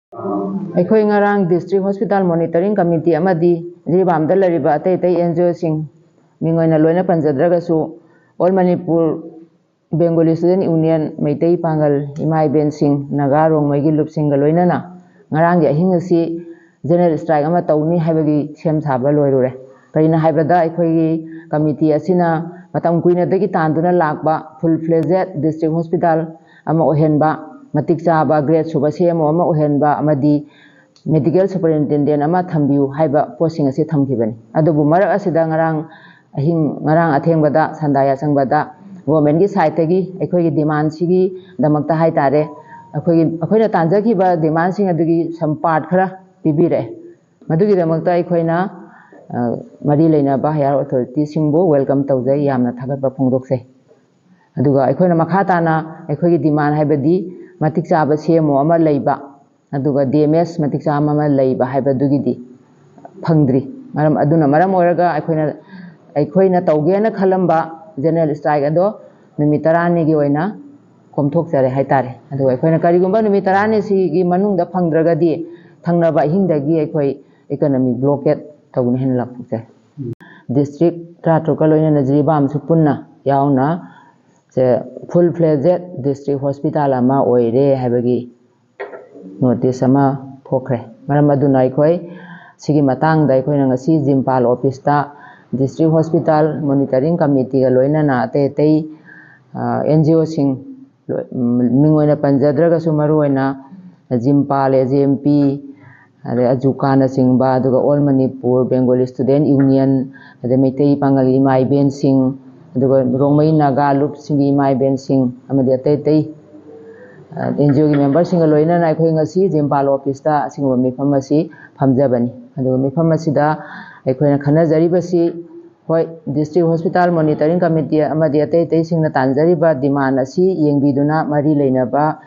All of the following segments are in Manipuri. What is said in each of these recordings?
ꯑꯩꯈꯣꯏ ꯉꯔꯥꯡ ꯗꯤꯁꯇ꯭ꯔꯤꯛ ꯍꯣꯁꯄꯤꯇꯥꯜ ꯃꯣꯅꯤꯇꯔꯤꯡ ꯀꯃꯤꯇꯤ ꯑꯃꯗꯤ ꯖꯤꯔꯤꯕꯥꯝꯗ ꯂꯩꯔꯤꯕ ꯑꯇꯩ ꯑꯇꯩ NGOꯁꯤꯡ ꯃꯤꯡ ꯑꯣꯏꯅ ꯂꯣꯏꯅ ꯄꯟꯖꯗ꯭ꯔꯒꯁꯨ all Manipur Bengali student union Meitei Pangal ꯏꯃꯥ ꯏꯕꯦꯟꯁꯤꯡ ꯅꯥꯒꯥ ꯔꯣꯡꯃꯩꯒꯤ ꯂꯨꯞꯁꯤꯡꯒ ꯂꯣꯏꯅꯅ ꯉꯔꯥꯡꯒꯤ ꯑꯍꯤꯡ ꯑꯁꯤ ꯖꯦꯅꯔꯦꯜ ꯁ꯭ꯇ꯭ꯔꯥꯏꯛ ꯑꯃ ꯇꯧꯅꯤ ꯍꯥꯏꯕꯒꯤ ꯁꯦꯝ ꯁꯥꯕ ꯂꯣꯏꯔꯨꯔꯦ꯫ ꯀꯔꯤꯅꯣ ꯍꯥꯏꯕꯗ ꯑꯩꯈꯣꯏꯒꯤ ꯀꯃꯤꯇꯤ ꯑꯁꯤꯅ ꯃꯇꯝ ꯀꯨꯏꯅꯗꯒꯤ ꯇꯥꯟꯗꯨꯅ ꯂꯥꯛꯄ ꯐꯨꯜ ꯐ꯭ꯂꯦꯖꯦꯗ ꯗꯤꯁꯇ꯭ꯔꯤꯛ ꯍꯣꯁꯄꯤꯇꯥꯜ ꯑꯃ ꯑꯣꯏꯍꯟꯕ, ꯃꯇꯤꯛ ꯆꯥꯕ ꯒ꯭ꯔꯦꯗ ꯁꯨꯕ CMO ꯑꯃ ꯑꯣꯏꯍꯟꯕ ꯑꯃꯗꯤ ꯃꯦꯗꯤꯀꯦꯜ ꯁꯨꯄꯔꯤꯟꯇꯦꯟꯗꯦꯟꯠ ꯑꯃ ꯊꯝꯕꯤꯌꯨ ꯍꯥꯏꯕ ꯄꯣꯠꯁꯤꯡ ꯑꯁꯤ ꯊꯝꯈꯤꯕꯅꯤ꯫ ꯑꯗꯨꯕꯨ ꯃꯔꯛ ꯑꯁꯤꯗ ꯉꯔꯥꯡ ꯑꯊꯦꯡꯕꯗ ꯁꯟꯗꯥ ꯌꯥꯆꯪꯕꯗ ꯒꯣꯔꯃꯦꯟꯠꯒꯤ ꯁꯥꯏꯠꯇꯒꯤ ꯑꯩꯈꯣꯏꯒꯤ ꯗꯤꯃꯥꯟꯁꯤꯒꯤꯗꯃꯛꯇ ꯍꯥꯏꯇꯥꯔꯦ ꯑꯩꯈꯣꯏꯅ ꯇꯥꯟꯖꯈꯤꯕ ꯗꯤꯃꯥꯟꯁꯤꯡ ꯑꯗꯨꯒꯤ ꯁꯝ ꯄꯥꯔꯠ ꯈꯔ ꯄꯤꯕꯤꯔꯛꯑꯦ꯫ ꯃꯗꯨꯒꯤꯗꯃꯛꯇ ꯑꯩꯈꯣꯏꯅ ꯃꯔꯤ ꯂꯩꯅꯕ ꯍꯥꯌꯔ ꯑꯣꯊꯣꯔꯤꯇꯤꯁꯤꯡꯕꯨ ꯋꯦꯜꯀꯝ ꯇꯧꯖꯩ, ꯌꯥꯝꯅ ꯊꯥꯒꯠꯄ ꯐꯣꯡꯗꯣꯛꯆꯩ꯫ ꯑꯗꯨꯒ ꯑꯩꯈꯣꯏꯅ ꯃꯈꯥ ꯇꯥꯅ ꯑꯩꯈꯣꯏꯒꯤ ꯗꯤꯃꯥꯟ ꯍꯥꯏꯕꯗꯤ ꯃꯇꯤꯛ ꯆꯥꯕ CMO ꯑꯃ ꯂꯩꯕ ꯑꯗꯨꯒ DMS ꯃꯇꯤꯛ ꯆꯥꯕ ꯑꯃ ꯂꯩꯕ ꯍꯥꯏꯕꯗꯨꯒꯤꯗꯤ ꯐꯪꯗ꯭ꯔꯤ꯫ ꯑꯗꯨꯅ ꯃꯔꯝ ꯑꯣꯏꯔꯒ ꯑꯩꯈꯣꯏꯅ ꯇꯧꯒꯦꯅ ꯈꯜꯂꯝꯕ ꯖꯦꯅꯔꯦꯜ ꯁ꯭ꯇ꯭ꯔꯥꯏꯛ ꯑꯗꯣ ꯅꯨꯃꯤꯠ 10ꯅꯤꯒꯤ ꯑꯣꯏꯅ ꯀꯣꯝꯊꯣꯛꯆꯔꯦ ꯍꯥꯏꯇꯥꯔꯦ꯫ ꯑꯗꯨꯒ ꯑꯩꯈꯣꯏꯅ ꯀꯔꯤꯒꯨꯝꯕ ꯅꯨꯃꯤꯠ 10ꯅꯤꯁꯤꯒꯤ ꯃꯅꯨꯡꯗ ꯐꯪꯗ꯭ꯔꯒꯗꯤ ꯊꯪꯅꯕ ꯑꯍꯤꯡꯗꯒꯤ ꯑꯩꯈꯣꯏ ꯏꯀꯣꯅꯣꯃꯤꯛ ꯕ꯭ꯂꯣꯀꯦꯠ ꯇꯧꯒꯅꯤ ꯍꯥꯏꯅ ꯂꯥꯎꯊꯣꯛꯆꯔꯤ꯫ ꯗꯤꯁꯇ꯭ꯔꯤꯛ 33ꯀ ꯂꯣꯏꯅꯅ ꯖꯤꯔꯤꯕꯥꯝꯁꯨ ꯄꯨꯟꯅ ꯌꯥꯎꯅ ꯐꯨꯜ ꯐ꯭ꯂꯦꯖꯦꯗ ꯗꯤꯁꯇ꯭ꯔꯤꯛ ꯍꯣꯁꯄꯤꯇꯥꯜ ꯑꯃ ꯑꯣꯏꯔꯦ ꯍꯥꯏꯕꯒꯤ ꯅꯣꯇꯤꯁ ꯑꯃ ꯊꯣꯛꯈ꯭ꯔꯦ꯫ ꯃꯔꯝ ꯑꯗꯨꯅ ꯑꯩꯈꯣꯏ ꯁꯤꯒꯤ ꯃꯇꯥꯡꯗ ꯑꯩꯈꯣꯏꯅ ꯉꯁꯤ ꯖꯤꯝꯄꯥꯜ ꯑꯣꯐꯤꯁꯇ ꯗꯤꯁꯇ꯭ꯔꯤꯛ ꯍꯣꯁꯄꯤꯇꯥꯜ ꯃꯣꯅꯤꯇꯔꯤꯡ ꯀꯃꯤꯇꯤꯒ ꯂꯣꯏꯅꯅ ꯑꯇꯩ NGOꯁꯤꯡ ꯃꯤꯡ ꯑꯣꯏꯅ ꯄꯟꯖꯗ꯭ꯔꯒꯁꯨ ꯃꯔꯨꯑꯣꯏꯅ ꯖꯤꯝꯄꯥꯜ, AJMP, ꯑꯗꯩ ꯑꯖꯨꯀꯥꯅꯆꯤꯡꯕ ꯑꯗꯨꯒ all Manipur Bengali student union, ꯑꯗꯩ ꯃꯩꯇꯩ ꯄꯥꯡꯒꯜꯒꯤ ꯏꯃꯥ ꯏꯕꯦꯟꯁꯤꯡ, ꯑꯗꯨꯒ ꯔꯣꯡꯃꯩ ꯅꯥꯒꯥ ꯂꯨꯞꯁꯤꯡꯒꯤ ꯏꯃꯥ ꯏꯕꯦꯟꯁꯤꯡ ꯑꯃꯗꯤ ꯑꯇꯩ NGOꯒꯤ ꯃꯦꯝꯕꯔꯁꯤꯡꯒ ꯂꯣꯏꯅꯅ ꯑꯩꯈꯣꯏ ꯉꯁꯤ ꯖꯤꯝꯄꯥꯜ ꯑꯣꯐꯤꯁꯇ ꯑꯁꯤꯒꯨꯝꯕ ꯃꯤꯐꯝ ꯑꯁꯤ ꯐꯝꯖꯕꯅꯤ꯫ ꯑꯗꯨꯒ ꯃꯤꯐꯝ ꯑꯁꯤꯗ ꯑꯩꯈꯣꯏꯅ ꯈꯟꯅꯖꯔꯤꯕꯁꯤ ꯍꯣꯏ ꯗꯤꯁꯇ꯭ꯔꯤꯛ ꯍꯣꯁꯄꯤꯇꯥꯜ ꯃꯣꯅꯤꯇꯔꯤꯡ ꯀꯃꯤꯇꯤ ꯑꯃꯗꯤ ꯑꯇꯩꯁꯤꯡꯅ ꯇꯥꯟꯖꯔꯤꯕ ꯗꯤꯃꯥꯟ ꯑꯁꯤ ꯌꯦꯡꯕꯤꯗꯨꯅ ꯃꯔꯤ ꯂꯩꯅꯕ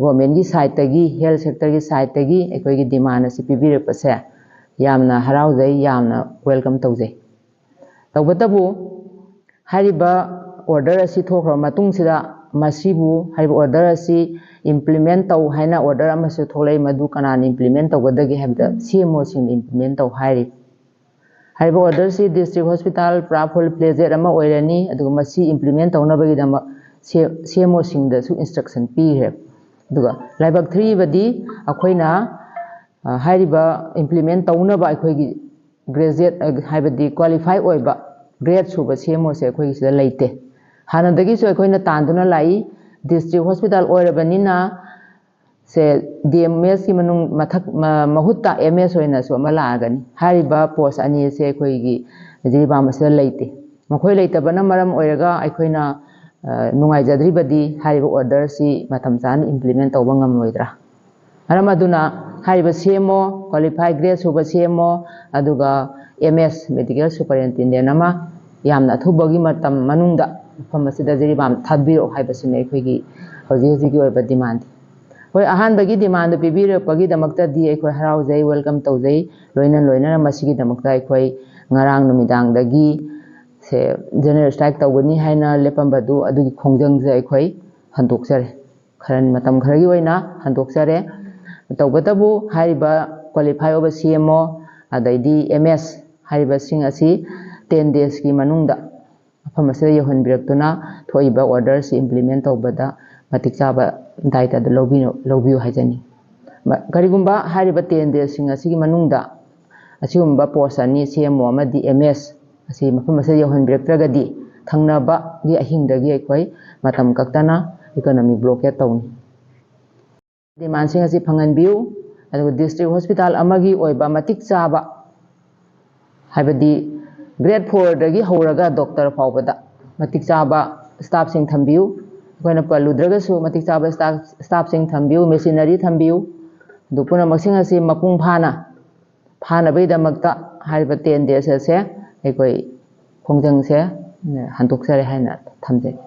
ꯒꯣꯔꯃꯦꯟꯠꯒꯤ ꯁꯥꯏꯠꯇꯒꯤ ꯍꯦꯜꯊ ꯁꯦꯛꯇꯔꯒꯤ ꯁꯥꯏꯠꯇꯒꯤ ꯑꯩꯈꯣꯏꯒꯤ ꯗꯤꯃꯥꯟ ꯑꯁꯤ ꯄꯤꯕꯤꯔꯛꯄꯁꯦ ꯌꯥꯝꯅ ꯍꯔꯥꯎꯖꯩ, ꯌꯥꯝꯅ ꯋꯦꯜꯀꯝ ꯇꯧꯖꯩ꯫ ꯇꯧꯕꯇꯕꯨ ꯍꯥꯏꯔꯤꯕ ꯑꯣꯔꯗꯔ ꯑꯁꯤ ꯊꯣꯛꯈ꯭ꯔꯕ ꯃꯇꯨꯡꯁꯤꯗ ꯍꯥꯏꯔꯤꯕ ꯑꯣꯔꯗꯔ ꯑꯁꯤ ꯏꯝꯄ꯭ꯂꯤꯃꯦꯟꯠ ꯇꯧ ꯍꯥꯏꯅ ꯑꯣꯔꯗꯔ ꯑꯃꯁꯨ ꯊꯣꯛꯂꯛꯏ꯫ ꯃꯗꯨ ꯀꯅꯥꯅ ꯏꯝꯄ꯭ꯂꯤꯃꯦꯟꯠ ꯇꯧꯒꯗꯒꯦ ꯍꯥꯏꯕꯗ CMOꯁꯤꯡꯅ ꯏꯝꯄ꯭ꯂꯤꯃꯦꯟꯠ ꯇꯧ ꯍꯥꯏꯔꯤ꯫ ꯍꯥꯏꯔꯤꯕ ꯑꯣꯔꯗꯔꯁꯤ ꯗꯤꯁꯇ꯭ꯔꯤꯛ ꯍꯣꯁꯄꯤꯇꯥꯜ ꯄꯨꯔꯥ ꯐꯨꯜ ꯐ꯭ꯂꯦꯖꯦꯗ ꯑꯃ ꯑꯣꯏꯔꯅꯤ꯫ ꯑꯗꯨꯒ ꯃꯁꯤ ꯏꯝꯄ꯭ꯂꯤꯃꯦꯟꯠ ꯇꯧꯅꯕꯒꯤꯗꯃꯛ CMOꯁꯤꯡꯗꯁꯨ ꯏꯟꯁꯇ꯭ꯔꯛꯁꯟ ꯄꯤꯈ꯭ꯔꯦ꯫ ꯑꯗꯨꯒ ꯂꯥꯏꯕꯛ ꯊꯤꯔꯤꯕꯗꯤ ꯑꯩꯈꯣꯏꯅ ꯍꯥꯏꯔꯤꯕ ꯏꯝꯄ꯭ꯂꯤꯃꯦꯟꯠ ꯇꯧꯅꯕ ꯑꯩꯈꯣꯏꯒꯤ ꯒ꯭ꯔꯦꯖꯨꯑꯦꯠ ꯍꯥꯏꯕꯗꯤ ꯀ꯭ꯋꯥꯂꯤꯐꯥꯏ ꯑꯣꯏꯕ ꯒ꯭ꯔꯦꯗ ꯁꯨꯕ CMOꯁꯦ ꯑꯩꯈꯣꯏꯒꯤ ꯁꯤꯗ ꯂꯩꯇꯦ꯫ ꯍꯥꯟꯅꯗꯒꯤꯁꯨ ꯑꯩꯈꯣꯏꯅ ꯇꯥꯟꯗꯨꯅ ꯂꯥꯛꯏ꯫ ꯗꯤꯁꯇ꯭ꯔꯤꯛ ꯍꯣꯁꯄꯤꯇꯥꯜ ꯑꯣꯏꯔꯕꯅꯤꯅ DMSꯀꯤ ꯃꯍꯨꯠꯇ MS ꯑꯣꯏꯅꯁꯨ ꯑꯃ ꯂꯥꯛꯑꯒꯅꯤ꯫ ꯍꯥꯏꯔꯤꯕ ꯄꯣꯁ ꯑꯅꯤ ꯑꯁꯤ ꯑꯩꯈꯣꯏꯒꯤ ꯖꯤꯔꯤꯕꯥꯝ ꯑꯁꯤꯗ ꯂꯩꯇꯦ꯫ ꯃꯈꯣꯏ ꯂꯩꯇꯕꯅ ꯃꯔꯝ ꯑꯣꯏꯔꯒ ꯑꯩꯈꯣꯏꯅ ꯅꯨꯡꯉꯥꯏꯖꯗ꯭ꯔꯤꯕꯗꯤ ꯍꯥꯏꯔꯤꯕ ꯑꯣꯔꯗꯔꯁꯤ ꯃꯇꯝ ꯆꯥꯅ ꯏꯝꯄ꯭ꯂꯤꯃꯦꯟꯠ ꯇꯧꯕ ꯉꯝꯂꯣꯏꯗ꯭ꯔꯥ꯫ ꯃꯔꯝ ꯑꯗꯨꯅ ꯍꯥꯏꯔꯤꯕ CMO, ꯀ꯭ꯋꯥꯂꯤꯐꯥꯏ ꯒ꯭ꯔꯦꯗ ꯁꯨꯕ CMO, ꯑꯗꯨꯒ MS ꯃꯦꯗꯤꯀꯦꯜ ꯁꯨꯄꯔꯤꯟꯇꯦꯟꯗꯦꯟꯠ ꯑꯃ ꯌꯥꯝꯅ ꯑꯊꯨꯕꯒꯤ ꯃꯇꯝ ꯃꯅꯨꯡꯗ ꯃꯐꯝ ꯑꯁꯤꯗ ꯖꯤꯔꯤꯕꯥꯝ ꯊꯥꯕꯤꯔꯛꯎ ꯍꯥꯏꯕꯁꯤꯅꯤ ꯑꯩꯈꯣꯏꯒꯤ ꯍꯧꯖꯤꯛꯀꯤ ꯑꯣꯏꯕ ꯗꯤꯃꯥꯟꯗꯤ꯫ ꯍꯣꯏ ꯑꯍꯥꯟꯕꯒꯤ ꯗꯤꯃꯥꯟꯗꯨ ꯄꯤꯕꯤꯔꯛꯄꯒꯤꯗꯃꯛꯇꯗꯤ ꯑꯩꯈꯣই ꯍꯔꯥꯎꯖꯩ, ꯋꯦꯜꯀꯝ ꯇꯧꯖꯩ꯫ ꯂꯣꯏꯅꯅ ꯃꯁꯤꯒꯤꯗꯃꯛꯇ ꯑꯩꯈꯣই ꯉꯔꯥꯡ ꯅꯨꯃꯤꯗꯥꯡꯗꯒꯤ ꯖꯦꯅꯔꯦꯜ ꯁ꯭ꯇ꯭ꯔꯥꯏꯛ ꯇꯧꯒꯅꯤ ꯍꯥꯏꯅ ꯂꯦꯞꯄꯝꯕꯗꯨ ꯑꯗꯨꯒꯤ ꯈꯣꯡꯖꯪꯁꯦ ꯑꯩꯈoi ꯍꯟꯗꯣꯛꯆꯔꯦ꯫ ꯃꯇꯝ ꯈꯔꯒꯤ ꯑꯣꯏꯅ ꯍꯟꯗꯣꯛꯆꯔꯦ꯫ ꯇꯧꯕꯇꯕꯨ ꯍꯥꯏꯔꯤꯕ ꯀ꯭ꯋꯥꯂꯤꯐꯥꯏ ꯑꯣꯏꯕ CMO ꯑꯗꯩꯗꯤ MS ꯍꯥꯏꯔꯤꯕꯁꯤꯡ ꯑꯁꯤ 10 ꯗꯦꯖꯀꯤ ꯃꯅꯨꯡꯗ ꯃꯐꯝ ꯑꯁꯤꯗ ꯌꯧꯍꯟꯕꯤꯔꯛꯇꯨꯅ ꯊꯣꯛꯏꯕ ꯑꯣꯔꯗꯔꯁꯤ ꯏꯝꯄ꯭ꯂꯤꯃꯦꯟꯠ ꯇꯧꯕꯗ ꯃꯇꯤꯛ ꯆꯥꯕ ꯗꯥꯏꯇꯗꯨ ꯂꯧꯕꯤꯌꯨ ꯍꯥꯏꯖꯅꯤ꯫ ꯀꯔꯤꯒꯨꯝꯕ ꯍꯥꯏꯔꯤꯕ 10 ꯗꯦꯖꯁꯤꯡ ꯑꯁꯤꯒꯤ ꯃꯅꯨꯡꯗ ꯑꯁꯤꯒꯨꯝꯕ ꯄꯣꯁ ꯑꯅꯤ CMO ꯑꯃꯗꯤ MS ꯑꯁꯤ ꯃꯐꯝ ꯑꯁꯤꯗ ꯌꯧꯍꯟꯕꯤꯔꯛꯇ꯭ꯔꯒꯗꯤ ꯊꯪꯅꯕꯒꯤ ꯑꯍꯤꯡꯗꯒꯤ ꯑꯩꯈoi ꯃꯇꯝ ꯀꯛꯇꯅ ꯏꯀꯣꯅꯣꯃꯤꯛ ꯕ꯭ꯂꯣꯀꯦꯠ ꯇꯧꯅꯤ꯫ ꯗꯤꯃꯥꯟꯁꯤꯡ ꯑꯁꯤ ꯐꯪꯍꯟꯕꯤꯌꯨ꯫ ꯑꯗꯨꯒ ꯗꯤꯁꯇ꯭ꯔꯤꯛ ꯍꯣꯁꯄꯤꯇꯥꯜ ꯑꯃꯒꯤ ꯑꯣꯏꯕ ꯃꯇꯤꯛ ꯆꯥꯕ ꯍꯥꯏꯕꯗꯤ ꯒ꯭ꯔꯦꯗ 4ꯗꯒꯤ ꯍꯧꯔꯒ ꯗꯣꯛꯇꯔ ꯐꯥꯎꯕꯗ ꯃꯇꯤꯛ ꯆꯥꯕ ꯁ꯭ꯇꯥꯐꯁꯤꯡ ꯊꯝꯕꯤꯌꯨ꯫ ꯑꯩꯈꯣꯏꯅ ꯄꯜꯂꯨꯗ꯭ꯔꯒꯁꯨ ꯃꯇꯤꯛ ꯆꯥꯕ ꯁ꯭ꯇꯥꯐꯁꯤꯡ ꯊꯝꯕꯤꯌꯨ, ꯃꯦꯁꯤꯅꯔꯤ ꯊꯝꯕꯤꯌꯨ꯫ ꯑꯗꯨ ꯄꯨꯝꯅꯃꯛꯁꯤꯡ ꯑꯁꯤ ꯃꯄꯨꯡ ꯐꯥꯅꯕꯒꯤꯗꯃꯛꯇ ꯍꯥꯏꯔꯤꯕ 10 ꯗꯦꯖ ꯑꯁꯦ ꯑꯩꯈoi ꯈꯣꯡꯖꯪꯁꯦ ꯍꯟꯗꯣꯛꯆꯔꯦ ꯍꯥꯏꯅ ꯊꯝꯖꯒꯦ꯫